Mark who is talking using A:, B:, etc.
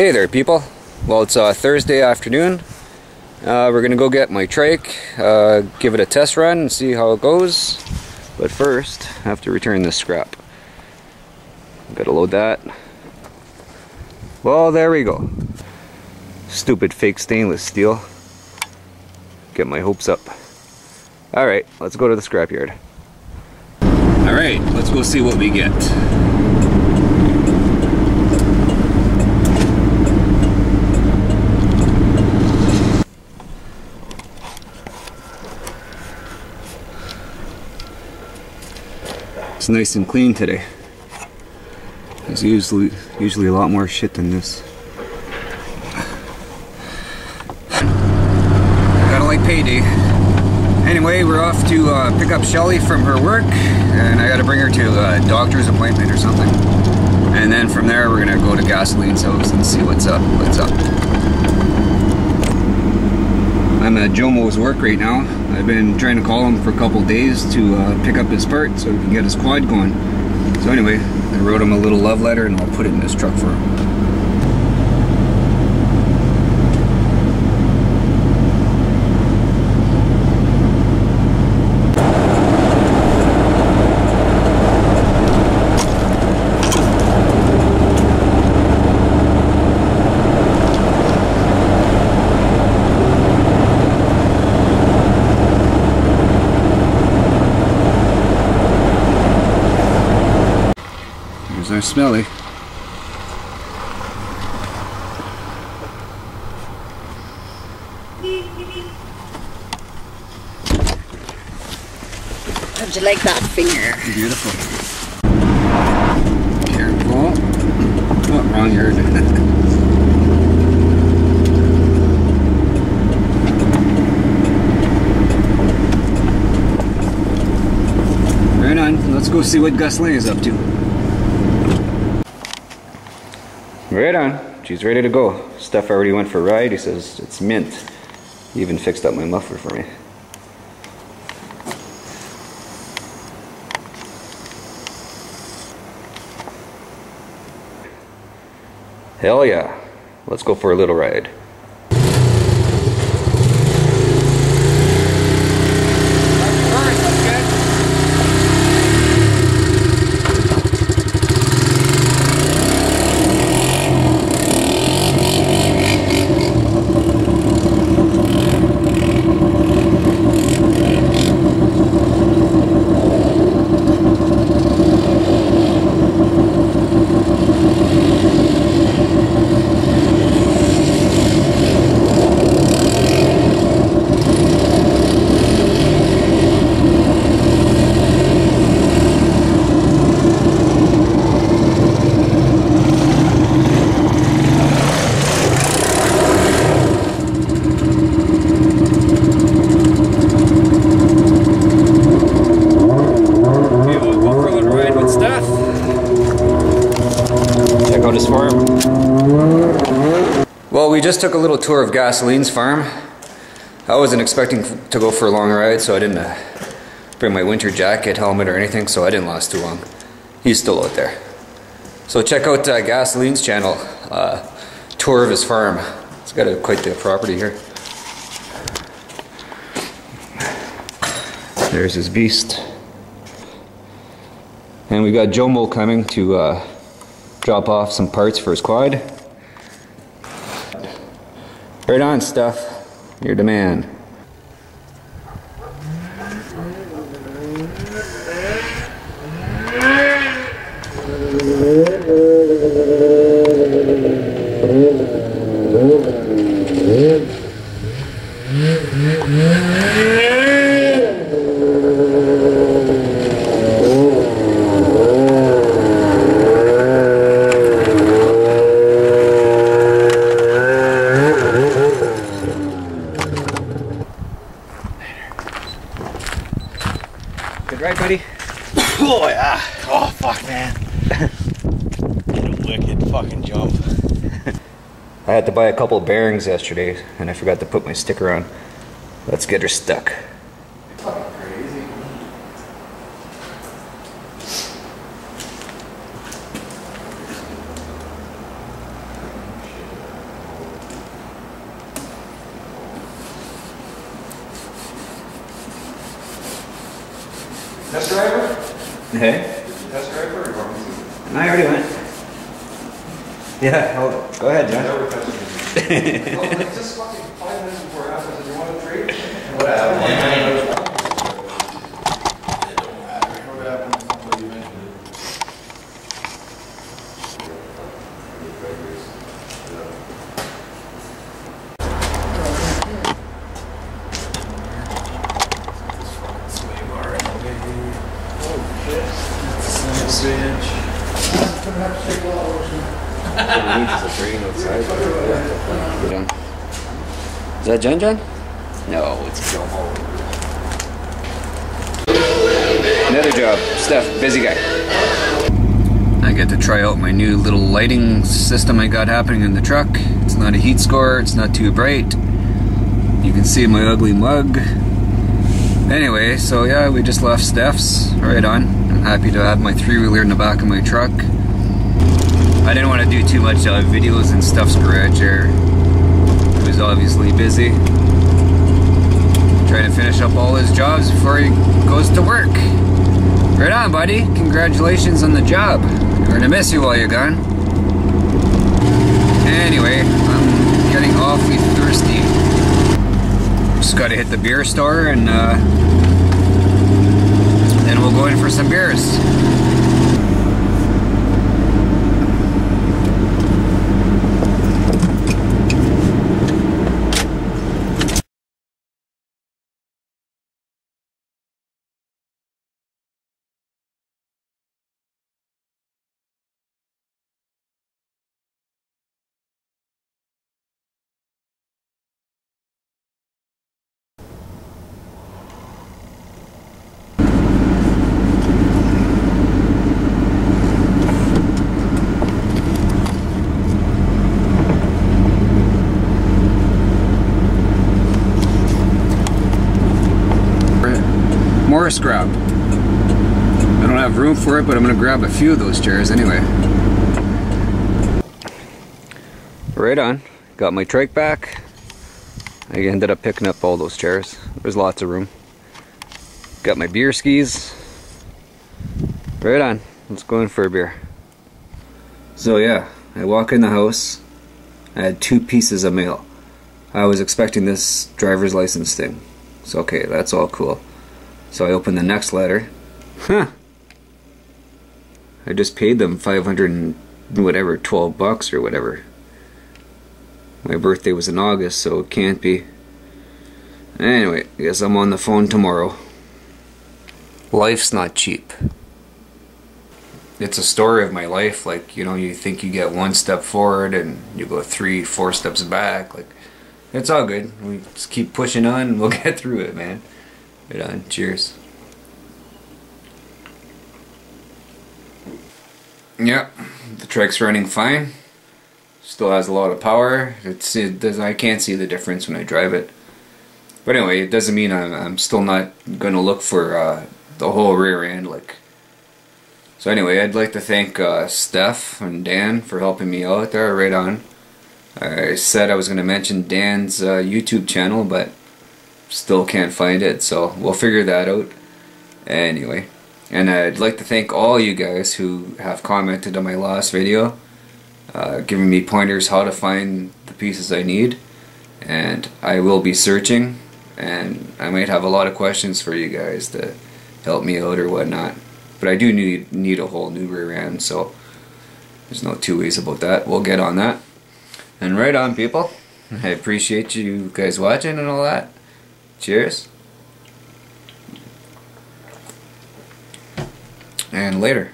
A: Hey there, people. Well, it's Thursday afternoon. We're gonna go get my trike, give it a test run and see how it goes. But first, I have to return this scrap. Gotta load that. Well, there we go. Stupid fake stainless steel. Get my hopes up. Alright, let's go to the scrapyard. Alright, let's go see what we get. It's nice and clean today. There's usually a lot more shit than this. Gotta like payday. Anyway, we're off to pick up Shelly from her work, and I gotta bring her to a doctor's appointment or something. And then from there, we're gonna go to Gasoline's house and see what's up. I'm at Jomo's work right now. I've been trying to call him for a couple days to pick up his part so he can get his quad going. So anyway, I wrote him a little love letter and I'll put it in his truck for him. There's Smelly.
B: How'd you like that finger?
A: Beautiful. Careful. Oh, wrong yard. Right on. Let's go see what Gus Lane is up to. Right on. She's ready to go. Steph already went for a ride. He says it's mint. He even fixed up my muffler for me. Hell yeah. Let's go for a little ride. Well, we just took a little tour of Gasoline's farm. I wasn't expecting to go for a long ride, so I didn't bring my winter jacket, helmet, or anything, so I didn't last too long. He's still out there. So check out Gasoline's channel, tour of his farm. It's got quite the property here. There's his beast. And we got Jomo coming to drop off some parts for his quad. Right on, Steph. You're the man. Good ride, buddy.
C: Oh yeah. Oh fuck, man. Get a wicked fucking jump.
A: I had to buy a couple bearings yesterday and I forgot to put my sticker on. Let's get her stuck.
C: Crazy.
A: Hey?
C: Test drive or
A: I already went. Yeah, go ahead, John.
C: just fucking 5 minutes before it happens, and you want to trade? Whatever.
A: Is that Jen Jen? No, it's Jomo. Another job. Steph, busy guy. I get to try out my new little lighting system I got happening in the truck. It's not a heat score, it's not too bright. You can see my ugly mug. Anyway, so yeah, we just left Steph's. Right on. I'm happy to have my 3-wheeler in the back of my truck. I didn't want to do too much videos in Steph's garage there. He was obviously busy. Trying to finish up all his jobs before he goes to work. Right on, buddy. Congratulations on the job. We're gonna miss you while you're gone. Anyway, I'm getting awfully thirsty. Just gotta hit the beer store and then we'll go in for some beers. More scrap. I don't have room for it, but I'm gonna grab a few of those chairs anyway. Right on. Got my trike back. I ended up picking up all those chairs. There's lots of room. Got my beer skis. Right on. Let's go in for a beer. So yeah, I walk in the house. I had 2 pieces of mail. I was expecting this driver's license thing. So okay, that's all cool. So I open the next letter. Huh. I just paid them 500 and whatever, 12 bucks or whatever. My birthday was in August, so it can't be. Anyway, I guess I'm on the phone tomorrow. Life's not cheap. It's a story of my life. Like, you know, you think you get 1 step forward and you go 3, 4 steps back. Like, it's all good. We just keep pushing on and we'll get through it, man. Right on. Cheers. Yep, the trike's running fine. Still has a lot of power. I can't see the difference when I drive it. But anyway, it doesn't mean I'm still not going to look for the whole rear end. So anyway, I'd like to thank Steph and Dan for helping me out there. Right on. I said I was going to mention Dan's YouTube channel, but still can't find it, so we'll figure that out. Anyway, and I'd like to thank all you guys who have commented on my last video, giving me pointers how to find the pieces I need, and I will be searching, and I might have a lot of questions for you guys to help me out or whatnot. But I do need a whole new rear end, so there's no 2 ways about that. We'll get on that. And right on, people. I appreciate you guys watching and all that. Cheers. And later.